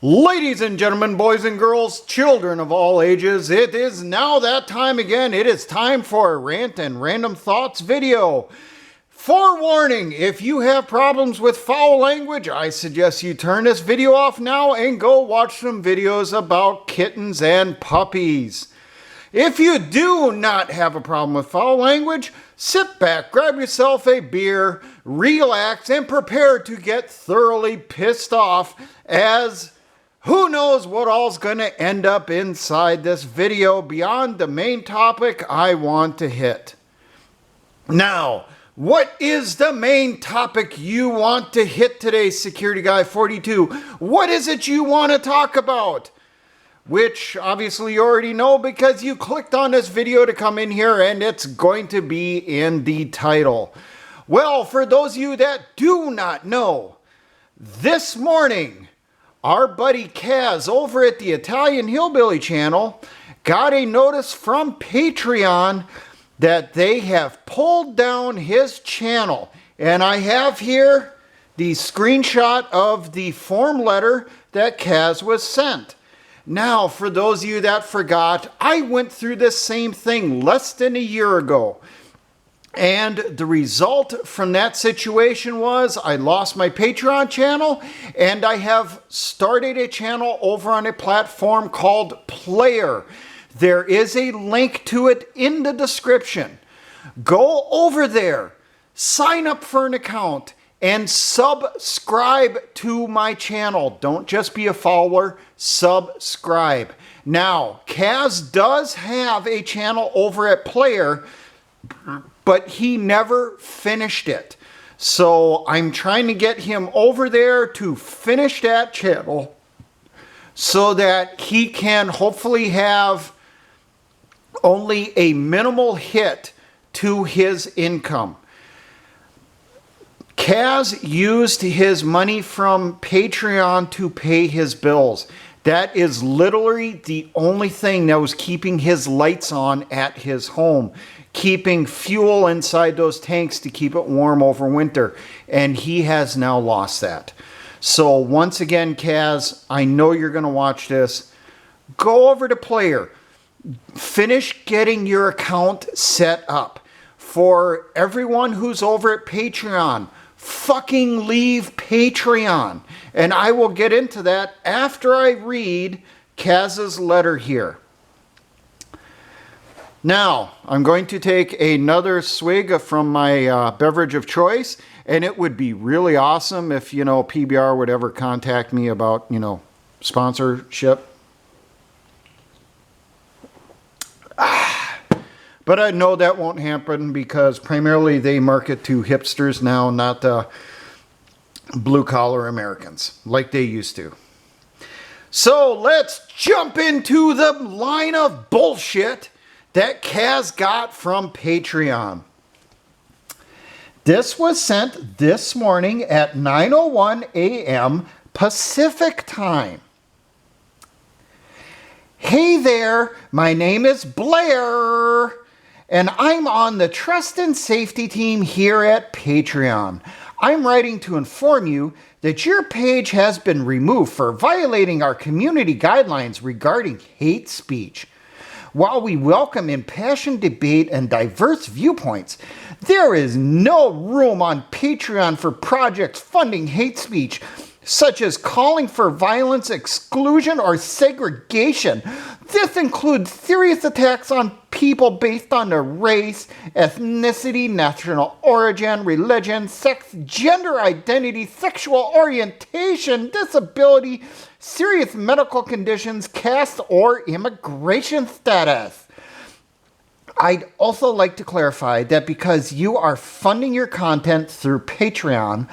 Ladies and gentlemen, boys and girls, children of all ages, it is now that time again. It is time for a Rant and Random Thoughts video. Forewarning, if you have problems with foul language, I suggest you turn this video off now and go watch some videos about kittens and puppies. If you do not have a problem with foul language, sit back, grab yourself a beer, relax, and prepare to get thoroughly pissed off as who knows what all's going to end up inside this video beyond the main topic I want to hit. Now, what is the main topic you want to hit today, Security Guy 42? What is it you want to talk about? Which obviously you already know because you clicked on this video to come in here and it's going to be in the title. Well, for those of you that do not know, this morning, our buddy Kaz over at the Italian Hillbilly channel got a notice from Patreon that they have pulled down his channel. And I have here the screenshot of the form letter that Kaz was sent. Now, for those of you that forgot, I went through this same thing less than a year ago. And the result from that situation was I lost my Patreon channel and I have started a channel over on a platform called Player. There is a link to it in the description. Go over there, sign up for an account, and subscribe to my channel. Don't just be a follower, subscribe. Now, Kaz does have a channel over at Player, but he never finished it. So I'm trying to get him over there to finish that channel so that he can hopefully have only a minimal hit to his income. Kaz used his money from Patreon to pay his bills. That is literally the only thing that was keeping his lights on at his home, keeping fuel inside those tanks to keep it warm over winter. And he has now lost that. So once again, Kaz, I know you're going to watch this. Go over to Player. Finish getting your account set up. For everyone who's over at Patreon, fucking leave Patreon. And I will get into that after I read Kaz's letter here. Now, I'm going to take another swig from my beverage of choice, and it would be really awesome if, PBR would ever contact me about, sponsorship. But I know that won't happen because primarily they market to hipsters now, not blue-collar Americans like they used to. So let's jump into the line of bullshit that Kaz got from Patreon. This was sent this morning at 9:01 a.m. Pacific time. Hey there, my name is Blair, and I'm on the Trust and Safety team here at Patreon. I'm writing to inform you that your page has been removed for violating our community guidelines regarding hate speech. While we welcome impassioned debate and diverse viewpoints, there is no room on Patreon for projects funding hate speech, such as calling for violence, exclusion, or segregation. This includes serious attacks on people based on their race, ethnicity, national origin, religion, sex, gender identity, sexual orientation, disability, serious medical conditions, caste, or immigration status. I'd also like to clarify that because you are funding your content through Patreon,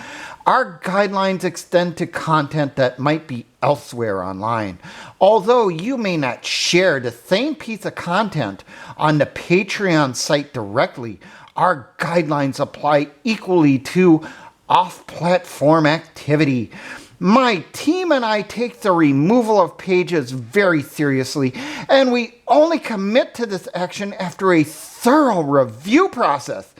our guidelines extend to content that might be elsewhere online. Although you may not share the same piece of content on the Patreon site directly, our guidelines apply equally to off-platform activity. My team and I take the removal of pages very seriously, and we only commit to this action after a thorough review process.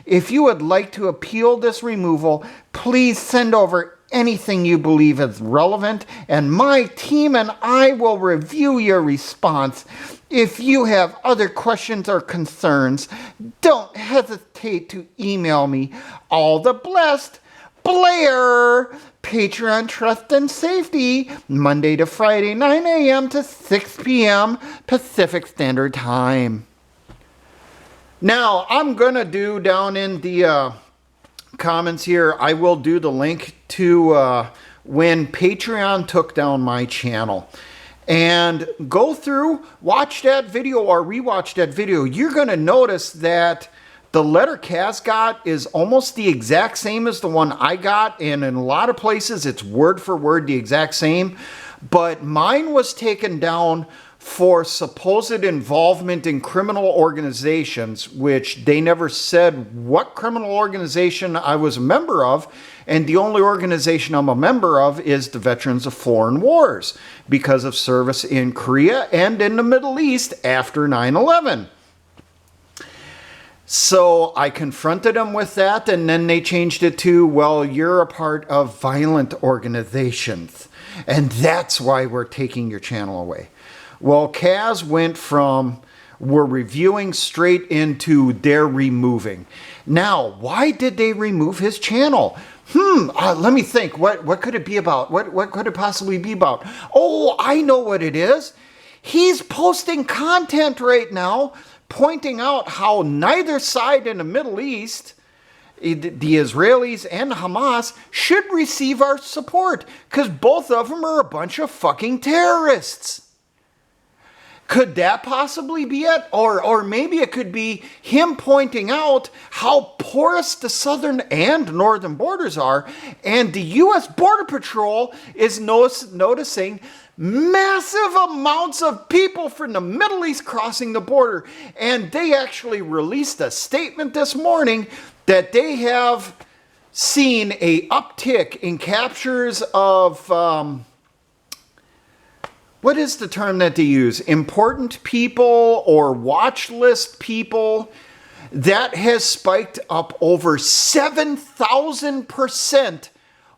If you would like to appeal this removal, please send over anything you believe is relevant, and my team and I will review your response. If you have other questions or concerns, don't hesitate to email me. All the blessed, Blair. Patreon Trust and Safety, Monday to Friday, 9 a.m. to 6 p.m. Pacific Standard Time. Now, I'm going to do down in the comments here, I will do the link to when Patreon took down my channel. And go through, watch that video or rewatch that video. You're going to notice that the letter Kaz got is almost the exact same as the one I got, and in a lot of places it's word for word the exact same. But mine was taken down for supposed involvement in criminal organizations, which they never said what criminal organization I was a member of. And the only organization I'm a member of is the Veterans of Foreign Wars, because of service in Korea and in the Middle East after 9/11. So I confronted them with that, and then they changed it to, well, you're a part of violent organizations, and that's why we're taking your channel away. Well, Kaz went from we're reviewing straight into they're removing. Now, why did they remove his channel? Let me think. What could it be about? What could it possibly be about? Oh, I know what it is. He's posting content right now pointing out how neither side in the Middle East, the Israelis and Hamas, should receive our support, because both of them are a bunch of fucking terrorists. Could that possibly be it? Or maybe it could be him pointing out how porous the southern and northern borders are, and the U.S. Border Patrol is noticing massive amounts of people from the Middle East crossing the border. And they actually released a statement this morning that they have seen a uptick in captures of, what is the term that they use? Important people or watch list people. That has spiked up over 7,000%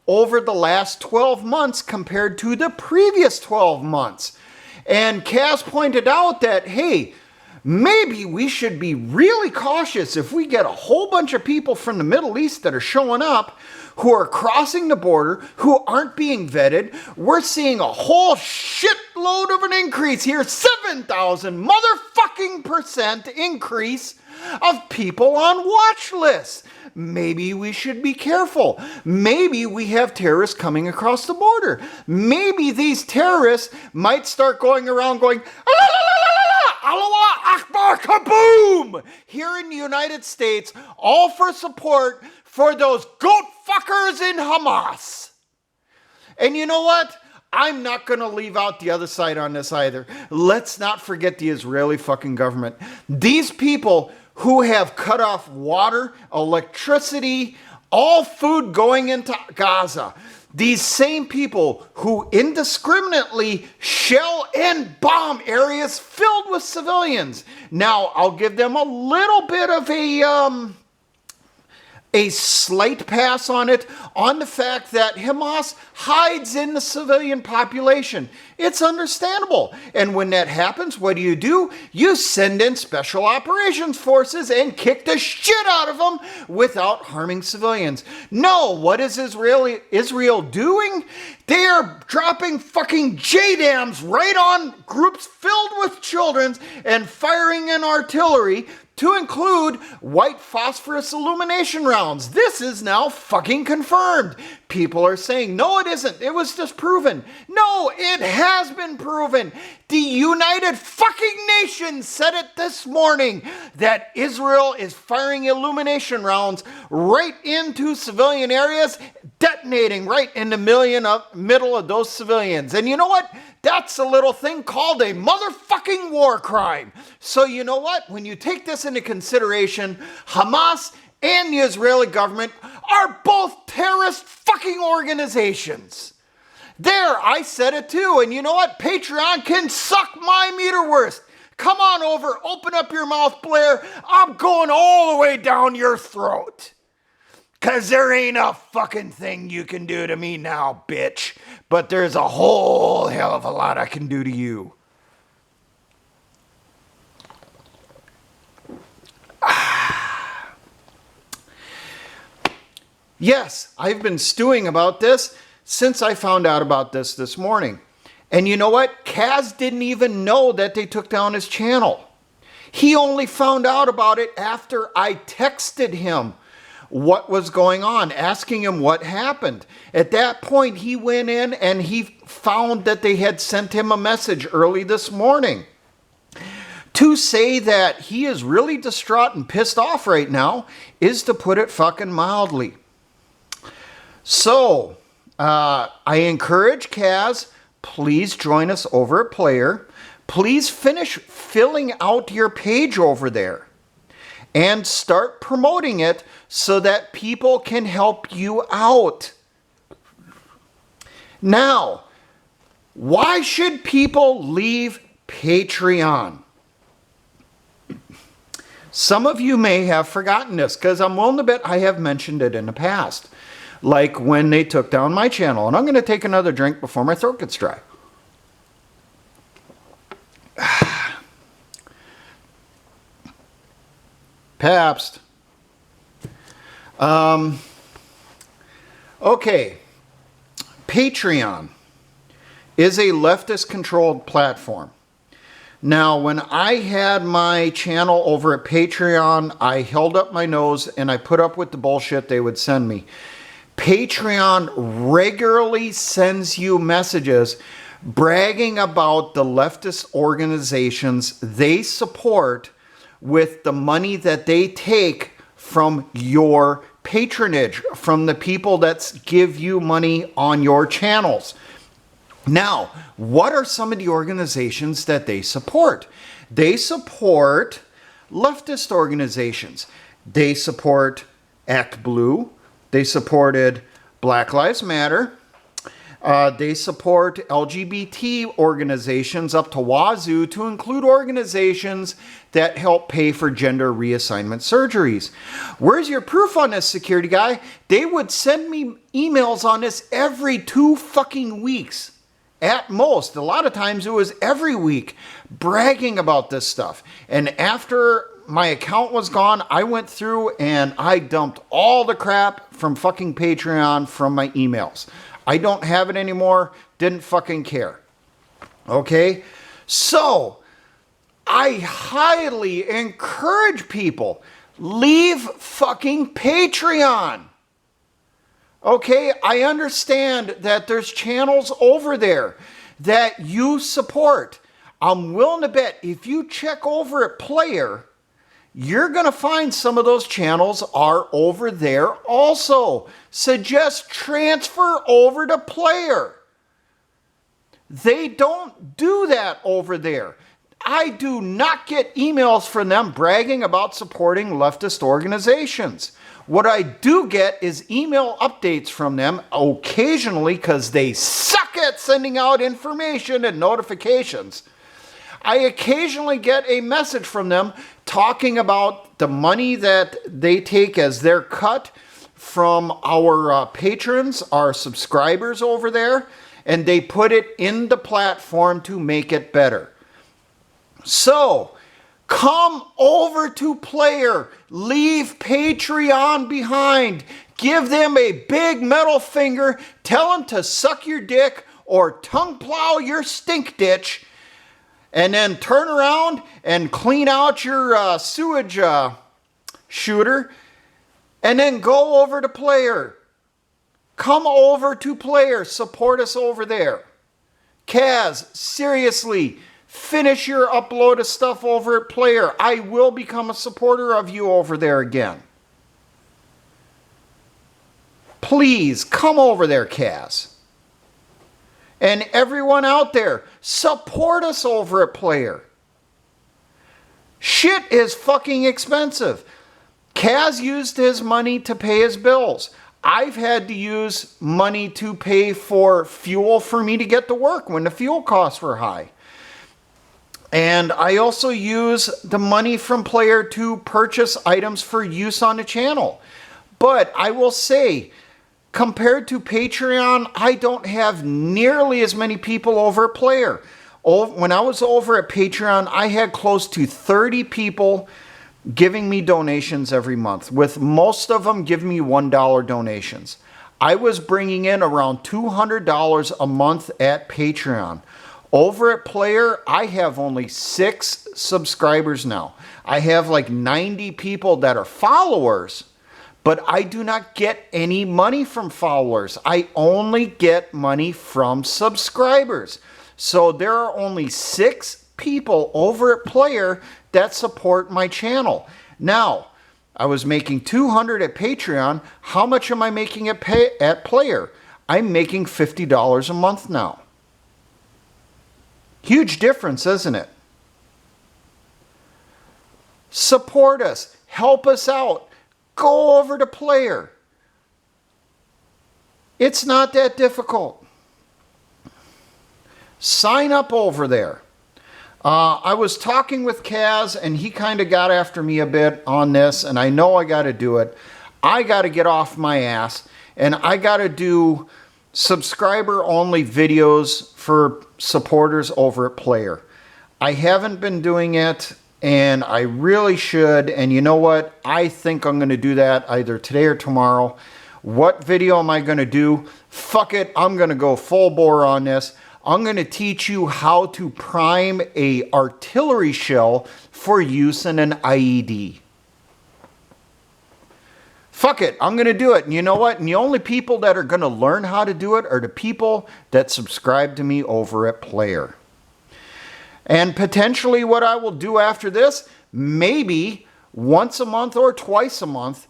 over the last 12 months compared to the previous 12 months. And Kaz pointed out that, hey, maybe we should be really cautious if we get a whole bunch of people from the Middle East that are showing up, who are crossing the border, who aren't being vetted. We're seeing a whole shitload of an increase here, 7,000 motherfucking % increase of people on watch lists. Maybe we should be careful. Maybe we have terrorists coming across the border. Maybe these terrorists might start going around going, Allah Akbar kaboom! Here in the United States, all for support for those goat fuckers in Hamas. And you know what? I'm not going to leave out the other side on this either. Let's not forget the Israeli fucking government. These people who have cut off water, electricity, all food going into Gaza. These same people who indiscriminately shell and bomb areas filled with civilians. Now, I'll give them a little bit of a slight pass on it, on the fact that Hamas hides in the civilian population. It's understandable. And when that happens, what do? You send in special operations forces and kick the shit out of them without harming civilians. No, what is Israel doing? They are dropping fucking JDAMs right on groups filled with children and firing in artillery, to include white phosphorus illumination rounds. This is now fucking confirmed. People are saying, no, it isn't. It was just proven. No, it has been proven. The United fucking Nations said it this morning that Israel is firing illumination rounds right into civilian areas, detonating right in the middle of those civilians. And you know what? That's a little thing called a motherfucking war crime. So you know what? When you take this into consideration, Hamas and the Israeli government are both terrorist fucking organizations. There, I said it too. And you know what? Patreon can suck my meter worst. Come on over, open up your mouth, Blair. I'm going all the way down your throat. 'Cause there ain't a fucking thing you can do to me now, bitch. But there's a whole hell of a lot I can do to you. Yes, I've been stewing about this since I found out about this morning. And you know what? Kaz didn't even know that they took down his channel. He only found out about it after I texted him what was going on, asking him what happened. At that point, he went in and he found that they had sent him a message early this morning. To say that he is really distraught and pissed off right now is to put it fucking mildly. So, I encourage Kaz, please join us over at Player. Please finish filling out your page over there and start promoting it so that people can help you out. Now, why should people leave Patreon? Some of you may have forgotten this because I'm willing to bet I have mentioned it in the past. Like when they took down my channel. And I'm going to take another drink before my throat gets dry. Pabst. Okay. Patreon is a leftist-controlled platform. Now, when I had my channel over at Patreon, I held up my nose and I put up with the bullshit they would send me. Patreon regularly sends you messages bragging about the leftist organizations they support with the money that they take from your patronage, from the people that give you money on your channels. Now, what are some of the organizations that they support? They support leftist organizations. They support Act Blue. They supported Black Lives Matter. They support LGBT organizations up to wazoo, to include organizations that help pay for gender reassignment surgeries. Where's your proof on this, security guy? They would send me emails on this every 2 fucking weeks. At most. A lot of times it was every week, bragging about this stuff. And after my account was gone, I went through and I dumped all the crap from fucking Patreon from my emails. I don't have it anymore. Didn't fucking care. Okay? So, I highly encourage people, leave fucking Patreon. Okay? I understand that there's channels over there that you support. I'm willing to bet if you check over at Player, you're going to find some of those channels are over there also. Suggest transfer over to Player. They don't do that over there. I do not get emails from them bragging about supporting leftist organizations. What I do get is email updates from them occasionally because they suck at sending out information and notifications. I occasionally get a message from them talking about the money that they take as their cut from our patrons, our subscribers over there, and they put it in the platform to make it better. So, come over to Player. Leave Patreon behind. Give them a big metal finger. Tell them to suck your dick or tongue plow your stink ditch. And then turn around and clean out your sewage shooter. And then go over to Player. Come over to Player. Support us over there. Kaz, seriously, finish your upload of stuff over at Player. I will become a supporter of you over there again. Please, come over there, Kaz. And everyone out there, support us over at Player. Shit is fucking expensive. Kaz used his money to pay his bills. I've had to use money to pay for fuel for me to get to work when the fuel costs were high. And I also use the money from Player to purchase items for use on the channel. But I will say, compared to Patreon, I don't have nearly as many people over at Player. When I was over at Patreon, I had close to 30 people giving me donations every month, with most of them giving me $1 donations. I was bringing in around $200 a month at Patreon. Over at Player, I have only 6 subscribers now. I have like 90 people that are followers, but I do not get any money from followers. I only get money from subscribers. So there are only 6 people over at Player that support my channel. Now, I was making $200 at Patreon. How much am I making at Player? I'm making $50 a month now. Huge difference, isn't it? Support us. Help us out. Go over to Player. It's not that difficult. Sign up over there. I was talking with Kaz, and he kind of got after me a bit on this, and I know I got to do it. I got to get off my ass, and I got to do subscriber-only videos for supporters over at Player. I haven't been doing it, and I really should, and you know what? I think I'm going to do that either today or tomorrow. What video am I going to do? Fuck it, I'm going to go full bore on this. I'm going to teach you how to prime a artillery shell for use in an IED. Fuck it, I'm going to do it. And you know what? And the only people that are going to learn how to do it are the people that subscribe to me over at Player. And potentially what I will do after this, maybe once a month or twice a month,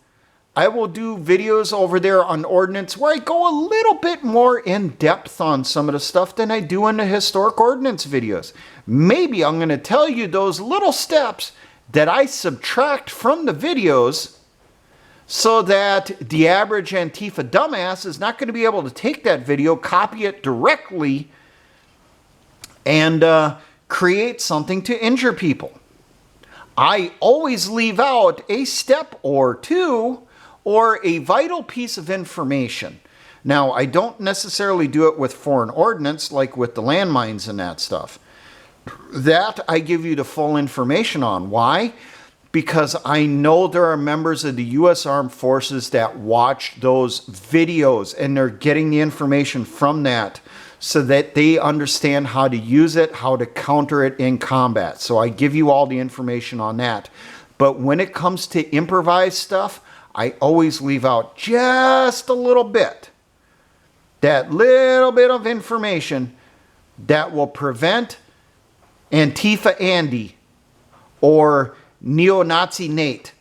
I will do videos over there on ordnance where I go a little bit more in depth on some of the stuff than I do in the historic ordnance videos. Maybe I'm going to tell you those little steps that I subtract from the videos so that the average Antifa dumbass is not going to be able to take that video, copy it directly, and create something to injure people. I always leave out a step or two or a vital piece of information. Now, I don't necessarily do it with foreign ordnance, like with the landmines and that stuff. That I give you the full information on. Why? Because I know there are members of the U.S. Armed Forces that watch those videos, and they're getting the information from that so that they understand how to use it, how to counter it in combat. So I give you all the information on that. But when it comes to improvised stuff, I always leave out just a little bit. That little bit of information that will prevent Antifa Andy or Neo-Nazi Nate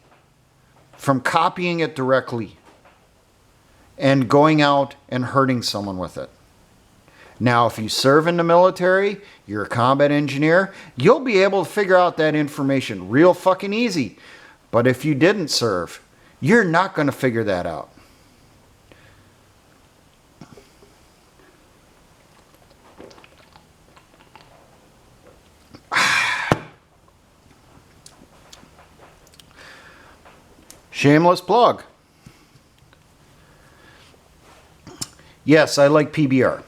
from copying it directly and going out and hurting someone with it. Now, if you serve in the military, you're a combat engineer, you'll be able to figure out that information real fucking easy. But if you didn't serve, you're not going to figure that out. Shameless plug. Yes, I like PBR.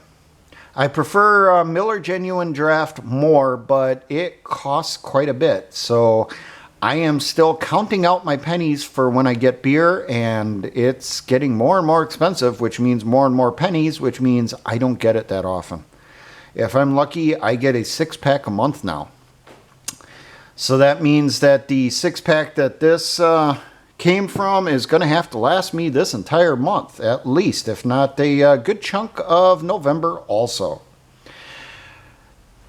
I prefer Miller Genuine Draft more, but it costs quite a bit. So I am still counting out my pennies for when I get beer, and it's getting more and more expensive, which means more and more pennies, which means I don't get it that often. If I'm lucky, I get a 6-pack a month now. So that means that the 6-pack that this came from is going to have to last me this entire month, at least, if not a good chunk of November also.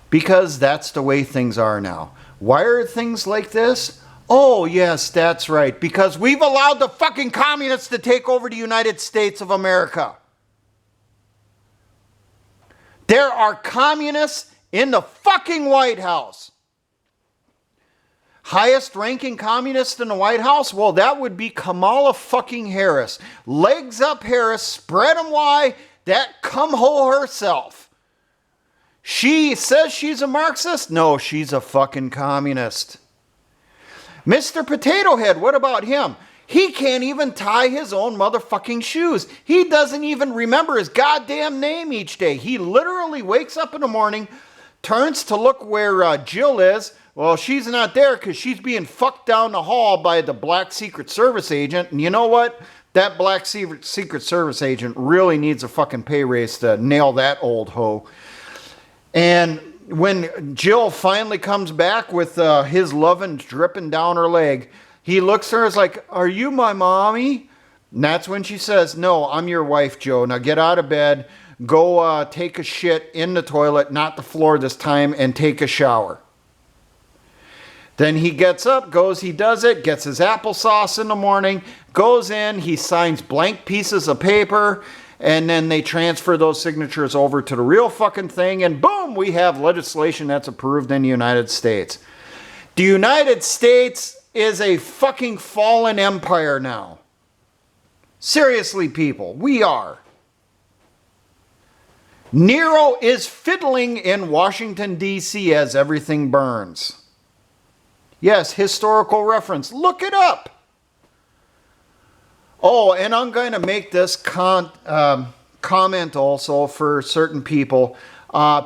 Because that's the way things are now. Why are things like this? Oh, yes, that's right. Because we've allowed the fucking communists to take over the United States of America. There are communists in the fucking White House. Highest ranking communist in the White House? Well, that would be Kamala fucking Harris. Legs up Harris, spread them wide, that cum-ho herself. She says she's a Marxist? No, she's a fucking communist. Mr. Potato Head, what about him? He can't even tie his own motherfucking shoes. He doesn't even remember his goddamn name each day. He literally wakes up in the morning, turns to look where Jill is. Well, she's not there because she's being fucked down the hall by the black Secret Service agent. And you know what? That black Secret Service agent really needs a fucking pay raise to nail that old hoe. And when Jill finally comes back with his lovin' dripping down her leg, he looks at her and is like, "Are you my mommy?" And that's when she says, "No, I'm your wife, Joe. Now get out of bed, go take a shit in the toilet, not the floor this time, and take a shower." Then he gets up, goes, he does it, gets his applesauce in the morning, goes in, he signs blank pieces of paper, and then they transfer those signatures over to the real fucking thing, and boom, we have legislation that's approved in the United States. The United States is a fucking fallen empire now. Seriously, people, we are. Nero is fiddling in Washington, D.C. as everything burns. Yes, historical reference. Look it up. Oh, and I'm going to make this comment also for certain people.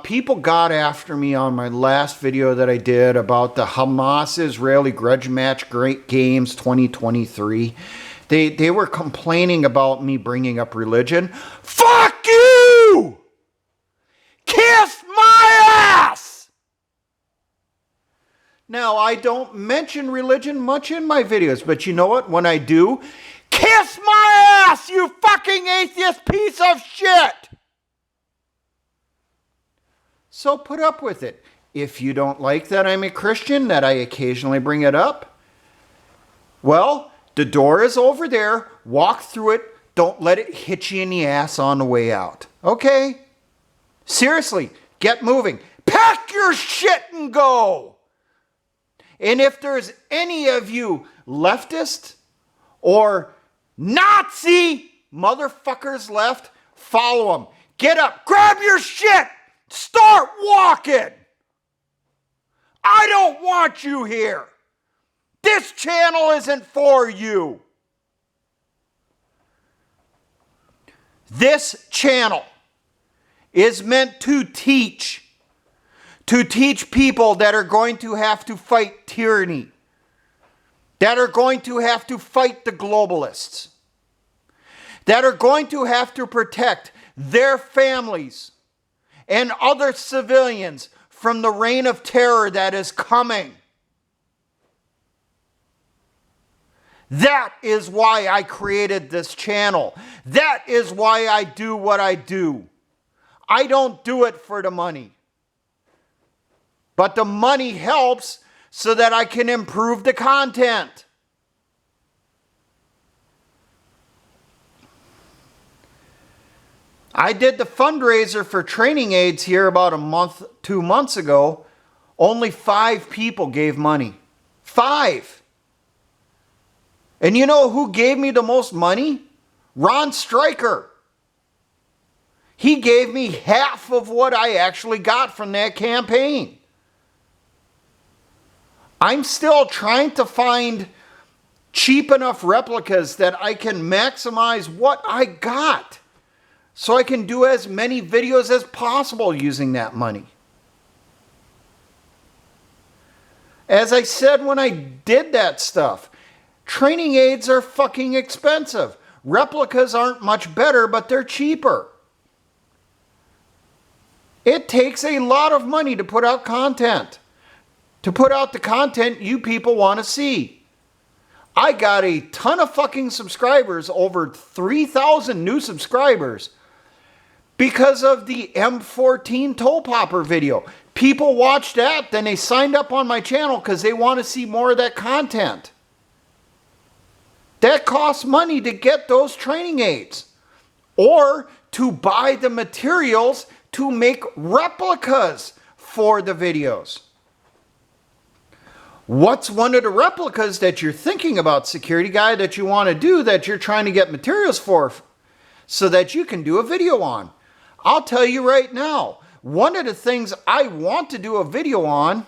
People got after me on my last video that I did about the Hamas-Israeli grudge match Great Games 2023. They were complaining about me bringing up religion. Fuck you! Kiss my ass! Now, I don't mention religion much in my videos, but you know what? When I do, kiss my ass, you fucking atheist piece of shit! So put up with it. If you don't like that I'm a Christian, that I occasionally bring it up, well, the door is over there. Walk through it. Don't let it hit you in the ass on the way out. Okay? Seriously, get moving. Pack your shit and go. And if there's any of you leftist or Nazi motherfuckers left, follow them. Get up. Grab your shit. Start walking. I don't want you here. This channel isn't for you. This channel is meant to teach people that are going to have to fight tyranny, that are going to have to fight the globalists, that are going to have to protect their families and other civilians from the reign of terror that is coming. That is why I created this channel. That is why I do what I do. I don't do it for the money. But the money helps so that I can improve the content. I did the fundraiser for training aids here about 2 months ago. Only 5 people gave money. 5. And you know who gave me the most money? Ron Stryker. He gave me half of what I actually got from that campaign. I'm still trying to find cheap enough replicas that I can maximize what I got, so I can do as many videos as possible using that money. As I said when I did that stuff, training aids are fucking expensive. Replicas aren't much better, but they're cheaper. It takes a lot of money to put out content. To put out the content you people want to see. I got a ton of fucking subscribers, over 3,000 new subscribers, because of the M14 toe popper video. People watched that, then they signed up on my channel because they want to see more of that content. That costs money to get those training aids, or to buy the materials to make replicas for the videos. What's one of the replicas that you're thinking about, security guy, that you want to do, that you're trying to get materials for so that you can do a video on? I'll tell you right now, one of the things I want to do a video on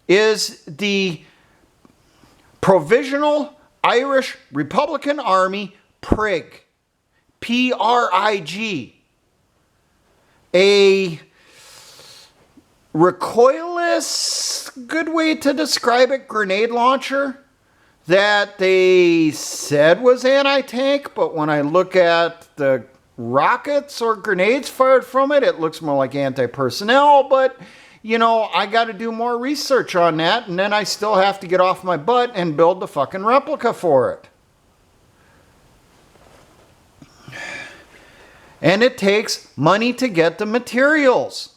is the provisional Irish Republican Army prig. P-R-I-G. A recoilless, good way to describe it, grenade launcher that they said was anti-tank, but when I look at the rockets or grenades fired from it, it looks more like anti-personnel. But you know, I got to do more research on that, and then I still have to get off my butt and build the fucking replica for it. And it takes money to get the materials.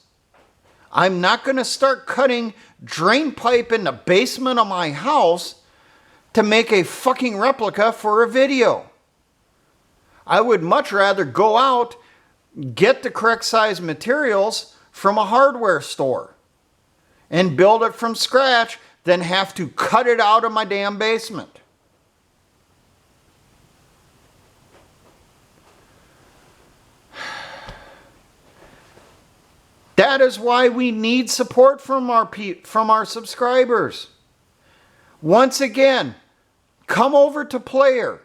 I'm not going to start cutting drain pipe in the basement of my house to make a fucking replica for a video. I would much rather go out, get the correct size materials from a hardware store and build it from scratch than have to cut it out of my damn basement. That is why we need support from our subscribers. Once again, come over to Player.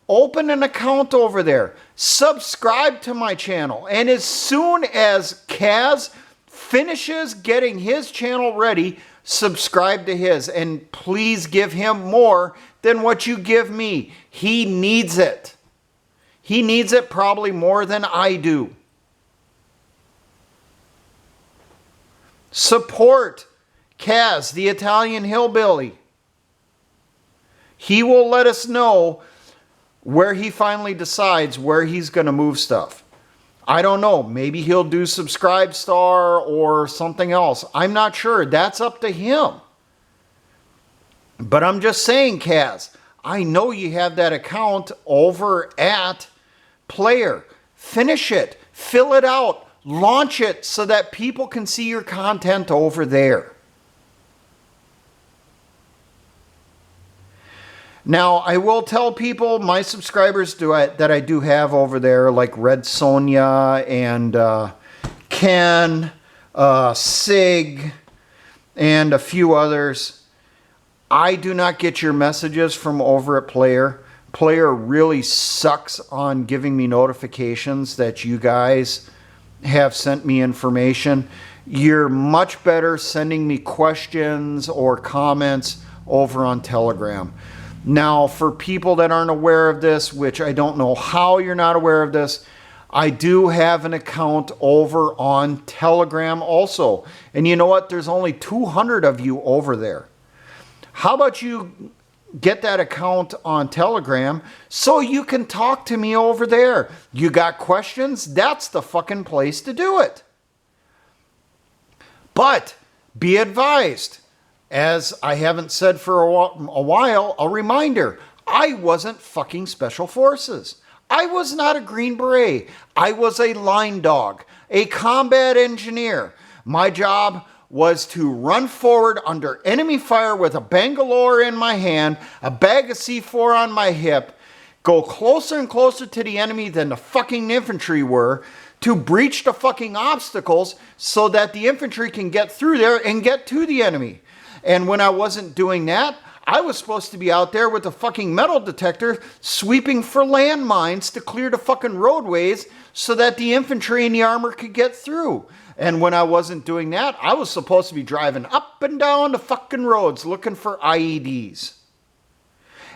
Open an account over there. Subscribe to my channel. And as soon as Kaz finishes getting his channel ready, subscribe to his. And please give him more than what you give me. He needs it. He needs it probably more than I do. Support Kaz, the Italian Hillbilly. He will let us know where he finally decides where he's going to move stuff. I don't know. Maybe he'll do Subscribe Star or something else. I'm not sure. That's up to him. But I'm just saying, Kaz, I know you have that account over at Player. Finish it. Fill it out. Launch it so that people can see your content over there. Now, I will tell people, my subscribers that I do have over there, like Red Sonia and Ken, Sig, and a few others, I do not get your messages from over at Player. Player really sucks on giving me notifications that you guys have sent me information. You're much better sending me questions or comments over on Telegram. Now, for people that aren't aware of this, which I don't know how you're not aware of this, I do have an account over on Telegram also. And you know what? There's only 200 of you over there. How about you get that account on Telegram so you can talk to me over there? You got questions? That's the fucking place to do it. But be advised, as I haven't said for a while, a reminder, I wasn't fucking Special Forces. I was not a Green Beret. I was a line dog, a combat engineer. My job was to run forward under enemy fire with a Bangalore in my hand, a bag of C4 on my hip, go closer and closer to the enemy than the fucking infantry were, to breach the fucking obstacles so that the infantry can get through there and get to the enemy. And when I wasn't doing that, I was supposed to be out there with a fucking metal detector sweeping for landmines to clear the fucking roadways so that the infantry and the armor could get through. And when I wasn't doing that, I was supposed to be driving up and down the fucking roads looking for IEDs.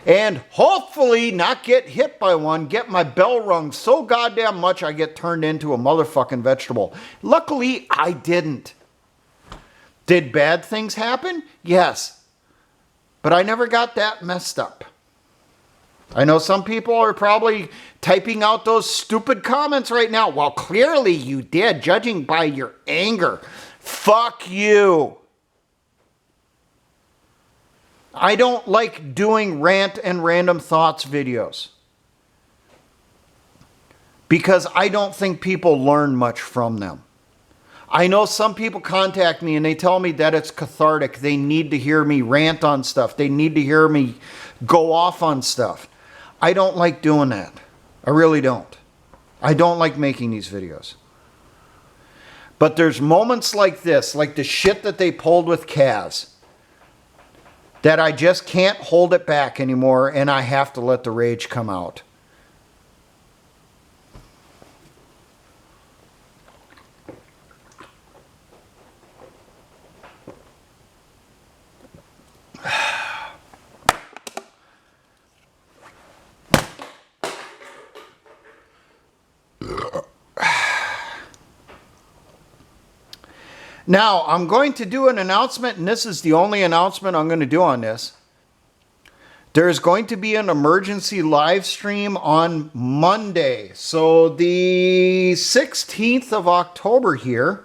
And hopefully not get hit by one, get my bell rung so goddamn much I get turned into a motherfucking vegetable. Luckily, I didn't. Did bad things happen? Yes. But I never got that messed up. I know some people are probably typing out those stupid comments right now. Well, clearly you did, judging by your anger. Fuck you. I don't like doing rant and random thoughts videos because I don't think people learn much from them. I know some people contact me and they tell me that it's cathartic. They need to hear me rant on stuff. They need to hear me go off on stuff. I don't like doing that. I really don't. I don't like making these videos. But there's moments like this, like the shit that they pulled with Kaz, that I just can't hold it back anymore and I have to let the rage come out. Now, I'm going to do an announcement, and this is the only announcement I'm going to do on this. There's going to be an emergency live stream on Monday. So the 16th of October here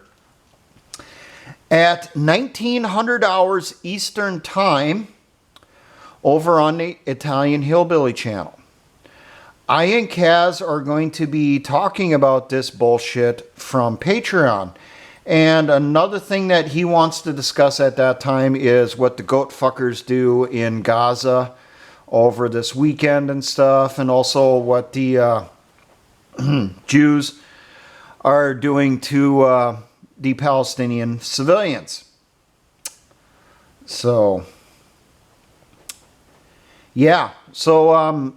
at 1900 hours Eastern Time over on the Italian Hillbilly channel. I and Kaz are going to be talking about this bullshit from Patreon. And another thing that he wants to discuss at that time is what the goat fuckers do in Gaza over this weekend and stuff, and also what the Jews are doing to the Palestinian civilians. So, yeah. So,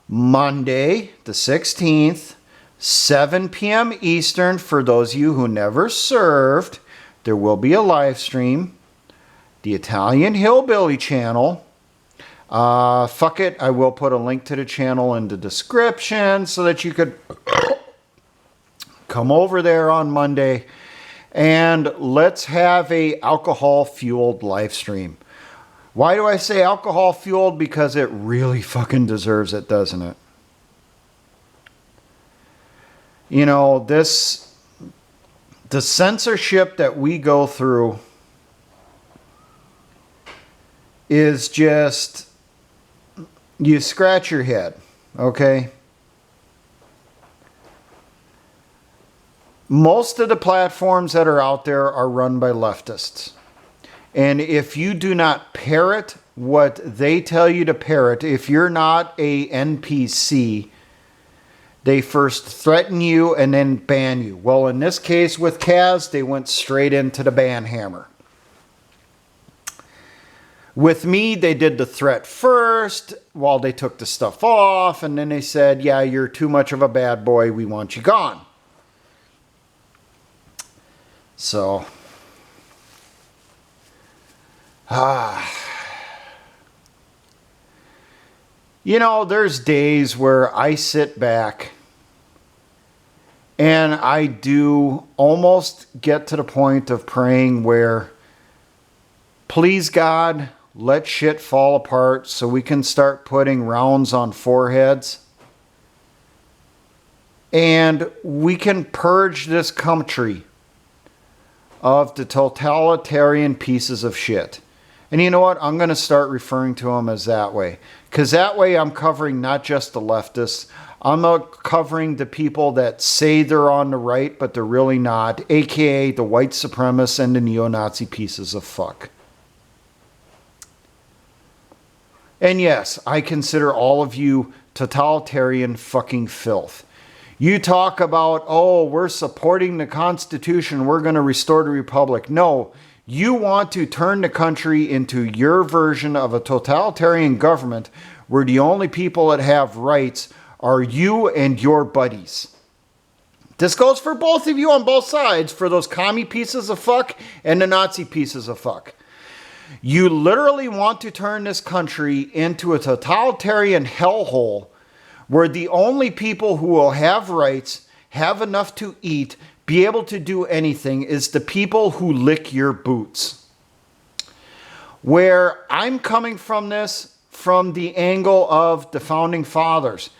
Monday, the 16th, 7 p.m. Eastern, for those of you who never served, there will be a live stream. The Italian Hillbilly channel. Fuck it, I will put a link to the channel in the description so that you could come over there on Monday and let's have a alcohol-fueled live stream. Why do I say alcohol-fueled? Because it really fucking deserves it, doesn't it? You know, the censorship that we go through is just, you scratch your head, okay? Most of the platforms that are out there are run by leftists. And if you do not parrot what they tell you to parrot, if you're not a NPC, they first threaten you and then ban you. Well, in this case with Kaz, they went straight into the ban hammer. With me, they did the threat first while they took the stuff off, and then they said, yeah, you're too much of a bad boy, we want you gone. So, you know, there's days where I sit back and I do almost get to the point of praying where, please God, let shit fall apart so we can start putting rounds on foreheads. And we can purge this country of the totalitarian pieces of shit. And you know what? I'm going to start referring to them as that way. Because that way I'm covering not just the leftists. I'm covering the people that say they're on the right, but they're really not. AKA the white supremacists and the neo-Nazi pieces of fuck. And yes, I consider all of you totalitarian fucking filth. You talk about, oh, we're supporting the Constitution, we're going to restore the Republic. No. You want to turn the country into your version of a totalitarian government where the only people that have rights are you and your buddies. This goes for both of you on both sides, for those commie pieces of fuck and the Nazi pieces of fuck. You literally want to turn this country into a totalitarian hellhole where the only people who will have rights, have enough to eat, be able to do anything is the people who lick your boots. Where I'm coming from this, from the angle of the founding fathers,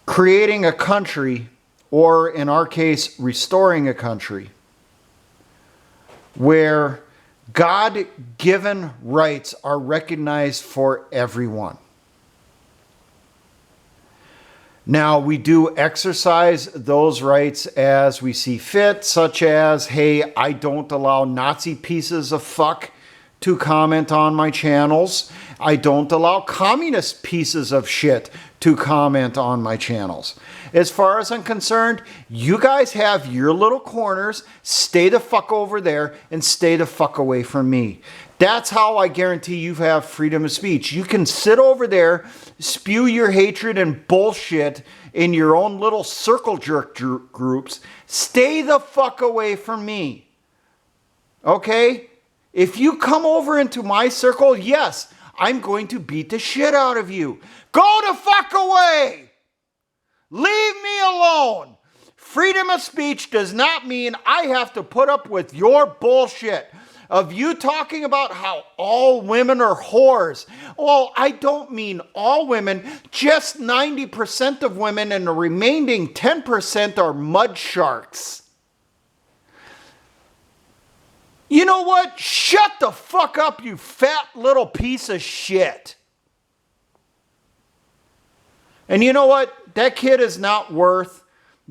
creating a country, or in our case, restoring a country, where God-given rights are recognized for everyone. Now, we do exercise those rights as we see fit, such as, hey, I don't allow Nazi pieces of fuck to comment on my channels. I don't allow communist pieces of shit to comment on my channels. As far as I'm concerned, you guys have your little corners. Stay the fuck over there and stay the fuck away from me. That's how I guarantee you have freedom of speech. You can sit over there, spew your hatred and bullshit in your own little circle jerk groups. Stay the fuck away from me. Okay? If you come over into my circle, yes, I'm going to beat the shit out of you. Go the fuck away! Leave me alone! Freedom of speech does not mean I have to put up with your bullshit of you talking about how all women are whores. Well, I don't mean all women, just 90% of women, and the remaining 10% are mud sharks. You know what? Shut the fuck up, you fat little piece of shit. And you know what? That kid is not worth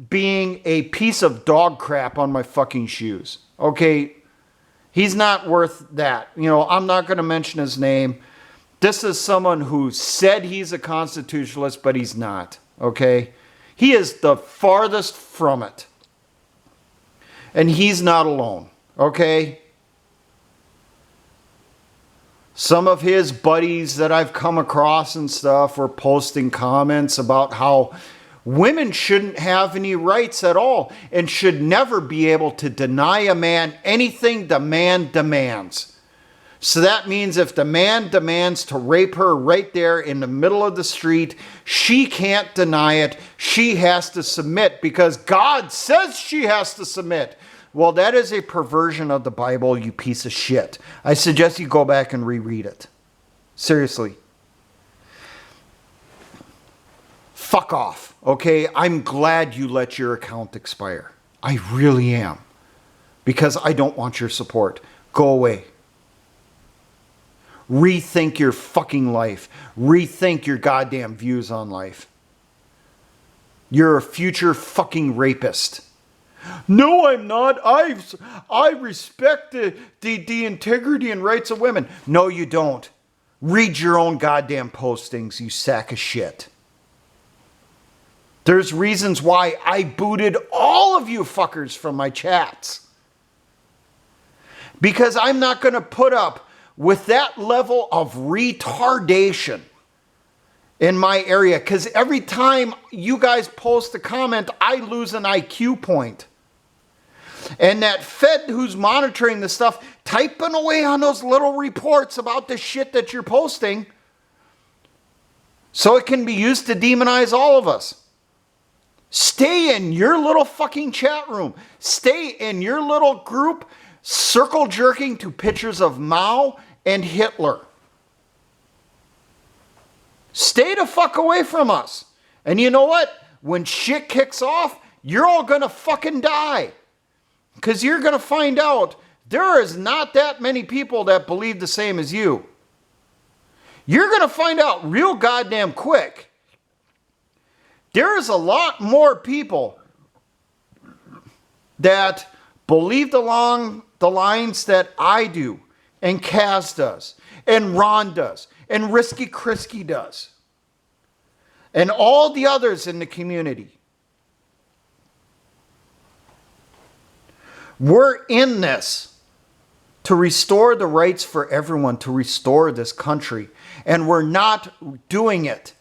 being a piece of dog crap on my fucking shoes. Okay? He's not worth that. You know, I'm not going to mention his name. This is someone who said he's a constitutionalist, but he's not. Okay? He is the farthest from it. And he's not alone. Okay? Some of his buddies that I've come across and stuff were posting comments about how women shouldn't have any rights at all and should never be able to deny a man anything the man demands. So that means if the man demands to rape her right there in the middle of the street, she can't deny it. She has to submit because God says she has to submit. Well, that is a perversion of the Bible, you piece of shit. I suggest you go back and reread it. Seriously. Fuck off, okay? I'm glad you let your account expire. I really am. Because I don't want your support. Go away. Rethink your fucking life. Rethink your goddamn views on life. You're a future fucking rapist. No, I'm not. I respect the integrity and rights of women. No, you don't. Read your own goddamn postings, you sack of shit. There's reasons why I booted all of you fuckers from my chats. Because I'm not going to put up with that level of retardation in my area. Because every time you guys post a comment, I lose an IQ point. And that Fed who's monitoring the stuff, typing away on those little reports about the shit that you're posting, so it can be used to demonize all of us. Stay in your little fucking chat room. Stay in your little group circle jerking to pictures of Mao and Hitler. Stay the fuck away from us. And you know what? When shit kicks off, you're all going to fucking die. Because you're going to find out there is not that many people that believe the same as you. You're going to find out real goddamn quick. There is a lot more people that believed along the lines that I do, and Kaz does, and Ron does, and Risky Krisky does, and all the others in the community. We're in this to restore the rights for everyone, to restore this country, and we're not doing it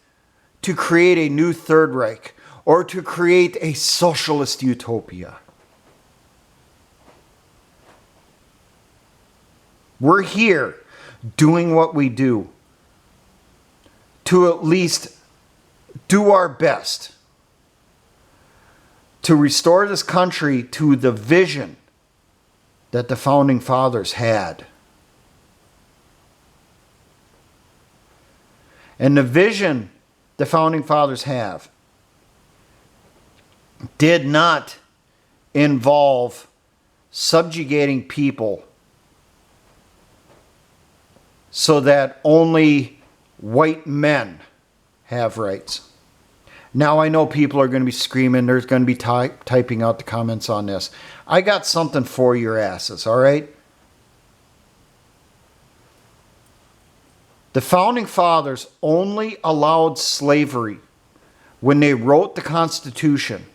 to create a new Third Reich or to create a socialist utopia. We're here doing what we do to at least do our best to restore this country to the vision that the Founding Fathers had. And the vision the Founding Fathers have did not involve subjugating people so that only white men have rights. Now I know people are going to be screaming, there's going to be typing out the comments on this. I got something for your asses, all right? The founding fathers only allowed slavery when they wrote the Constitution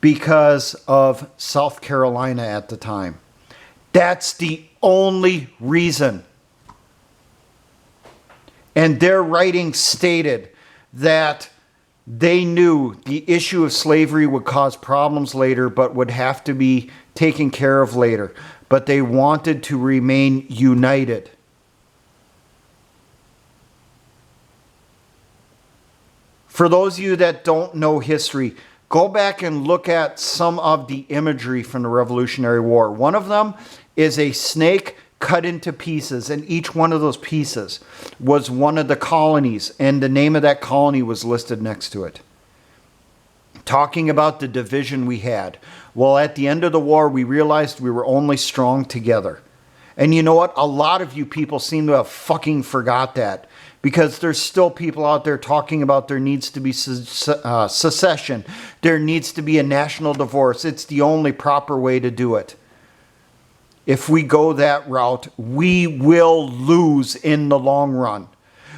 because of South Carolina at the time. That's the only reason. And their writing stated that they knew the issue of slavery would cause problems later, but would have to be taken care of later. But they wanted to remain united. For those of you that don't know history, go back and look at some of the imagery from the Revolutionary War. One of them is a snake cut into pieces, and each one of those pieces was one of the colonies, and the name of that colony was listed next to it. Talking about the division we had. Well, at the end of the war, we realized we were only strong together. And you know what? A lot of you people seem to have fucking forgot that. Because there's still people out there talking about there needs to be secession. There needs to be a national divorce. It's the only proper way to do it. If we go that route, we will lose in the long run.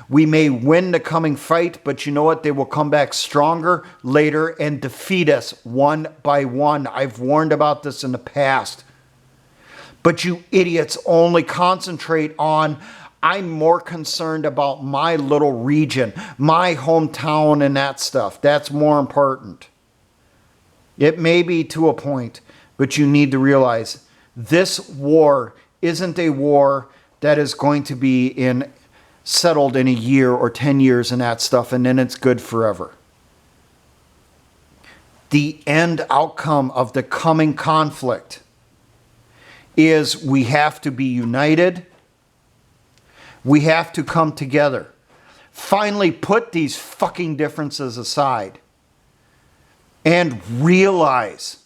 We may win the coming fight, but you know what? They will come back stronger later and defeat us one by one. I've warned about this in the past. But you idiots only concentrate on, I'm more concerned about my little region, my hometown and that stuff. That's more important. It may be to a point, but you need to realize this war isn't a war that is going to be settled in a year or 10 years and that stuff, and then it's good forever. The end outcome of the coming conflict is we have to be united. We have to come together. Finally put these fucking differences aside and realize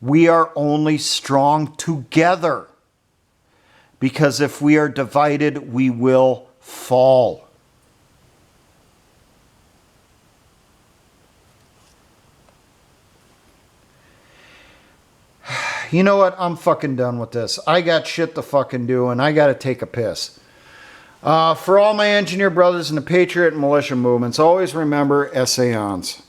we are only strong together. Because if we are divided, we will fall. You know what? I'm fucking done with this. I got shit to fucking do, and I got to take a piss. For all my engineer brothers in the Patriot and militia movements, always remember, essayons.